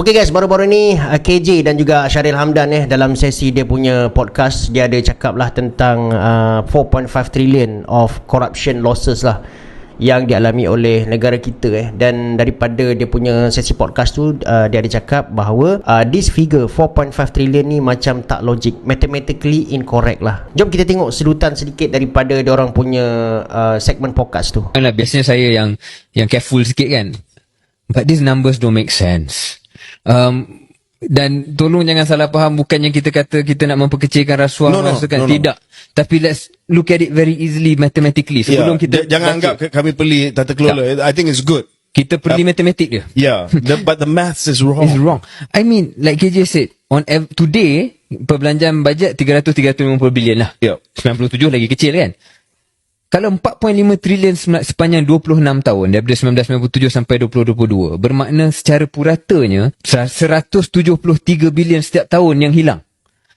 Okay guys, baru-baru ni KJ dan juga Syaril Hamdan dalam sesi dia punya podcast, dia ada cakap lah tentang 4.5 trillion of corruption losses lah yang dialami oleh negara kita dan daripada dia punya sesi podcast tu dia ada cakap bahawa this figure 4.5 trillion ni macam tak logik, mathematically incorrect lah. Jom kita tengok sedutan sedikit daripada dia orang punya segmen podcast tu. Biasanya saya yang careful sikit kan, but these numbers don't make sense. Dan tolong jangan salah faham, bukannya kita kata kita nak memperkecilkan rasuah, tidak. Tapi let's look at it very easily mathematically. Sebelum kita jangan anggap kami peli tata kelola. I think it's good. Kita perli matematik dia. Yeah, but the maths is wrong. It's wrong. I mean, like KJ said, today perbelanjaan bajet 350 bilion lah. Yeah. 97 lagi kecil kan. Kalau 4.5 trilion sepanjang 26 tahun daripada 1997 sampai 2022, bermakna secara puratanya 173 bilion setiap tahun yang hilang.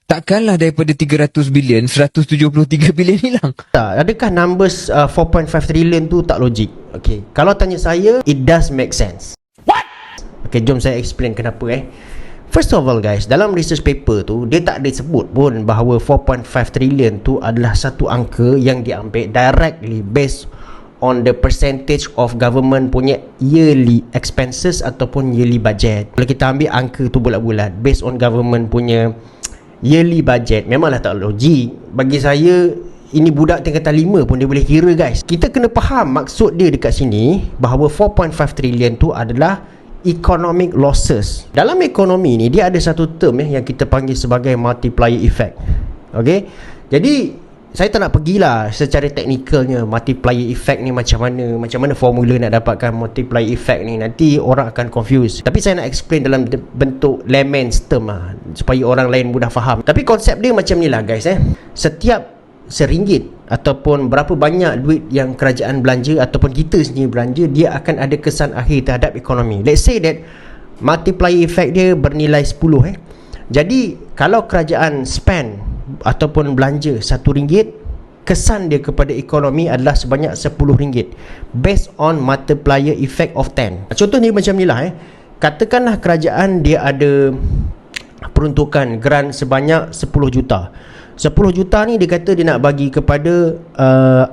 Takkanlah daripada 300 bilion 173 bilion hilang. Tak, adakah numbers 4.5 trillion tu tak logik? Okay, kalau tanya saya, it does make sense. What? Okay, jom saya explain kenapa First of all guys, dalam research paper tu dia tak ada sebut pun bahawa 4.5 trillion tu adalah satu angka yang diambil directly based on the percentage of government punya yearly expenses ataupun yearly budget. Kalau kita ambil angka tu bulat-bulat based on government punya yearly budget, memanglah tak logik. Bagi saya, ini budak tingkatan 5 pun dia boleh kira guys. Kita kena faham maksud dia dekat sini bahawa 4.5 trillion tu adalah economic losses. Dalam ekonomi ni dia ada satu term yang kita panggil sebagai multiplier effect. Okay, jadi saya tak nak pergilah secara teknikalnya multiplier effect ni macam mana formula nak dapatkan multiplier effect ni, nanti orang akan confuse. Tapi saya nak explain dalam bentuk layman's term supaya orang lain mudah faham. Tapi konsep dia macam ni lah guys. Setiap RM1 ataupun berapa banyak duit yang kerajaan belanja ataupun kita sendiri belanja, dia akan ada kesan akhir terhadap ekonomi. Let's say that multiplier effect dia bernilai 10 Jadi kalau kerajaan spend ataupun belanja RM1, kesan dia kepada ekonomi adalah sebanyak RM10 based on multiplier effect of 10. Contoh ni macam ni lah katakanlah kerajaan dia ada peruntukan grant sebanyak 10 juta. 10 juta ni dia kata dia nak bagi kepada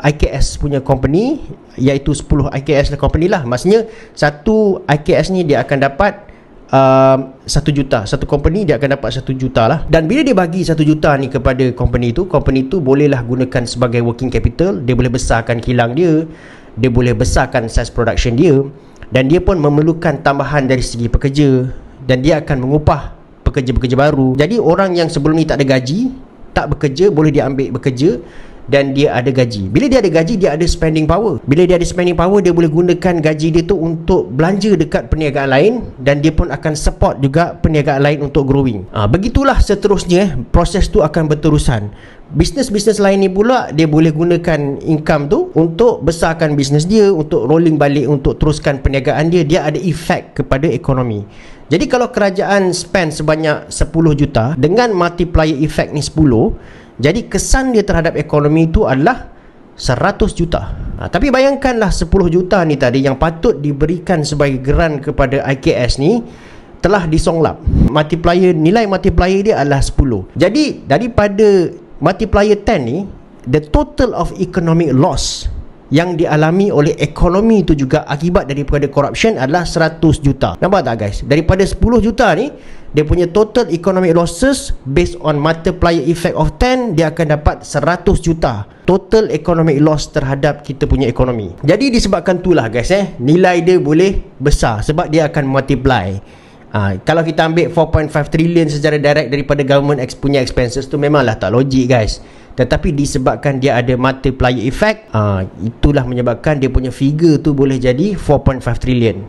IKS punya company, iaitu 10 IKS company lah. Maksudnya satu IKS ni dia akan dapat 1 juta. Satu company dia akan dapat 1 juta lah. Dan bila dia bagi 1 juta ni kepada company tu bolehlah gunakan sebagai working capital. Dia boleh besarkan kilang dia, dia boleh besarkan size production dia, dan dia pun memerlukan tambahan dari segi pekerja, dan dia akan mengupah pekerja-pekerja baru. Jadi orang yang sebelum ni tak ada gaji, tak bekerja, boleh dia ambil bekerja dan dia ada gaji. Bila dia ada gaji, dia ada spending power. Bila dia ada spending power, dia boleh gunakan gaji dia tu untuk belanja dekat perniagaan lain, dan dia pun akan support juga perniagaan lain untuk growing. Begitulah seterusnya proses tu akan berterusan. Bisnes-bisnes lain ni pula dia boleh gunakan income tu untuk besarkan bisnes dia, untuk rolling balik, untuk teruskan perniagaan dia. Dia ada efek kepada ekonomi. Jadi kalau kerajaan spend sebanyak 10 juta dengan multiplier effect ni 10, jadi kesan dia terhadap ekonomi itu adalah 100 juta. Tapi bayangkanlah 10 juta ni tadi yang patut diberikan sebagai grant kepada IKS ni telah disonglap. Nilai multiplier dia adalah 10. Jadi daripada multiplier 10 ni, the total of economic loss yang dialami oleh ekonomi itu juga akibat daripada corruption adalah 100 juta. Nampak tak guys? Daripada 10 juta ni, dia punya total economic losses based on multiplier effect of 10, dia akan dapat 100 juta total economic loss terhadap kita punya ekonomi. Jadi disebabkan itulah guys nilai dia boleh besar sebab dia akan multiply. Kalau kita ambil 4.5 trillion secara direct daripada government punya expenses tu, memanglah tak logik guys. Tetapi disebabkan dia ada multiplier effect, itulah menyebabkan dia punya figure tu boleh jadi 4.5 trillion.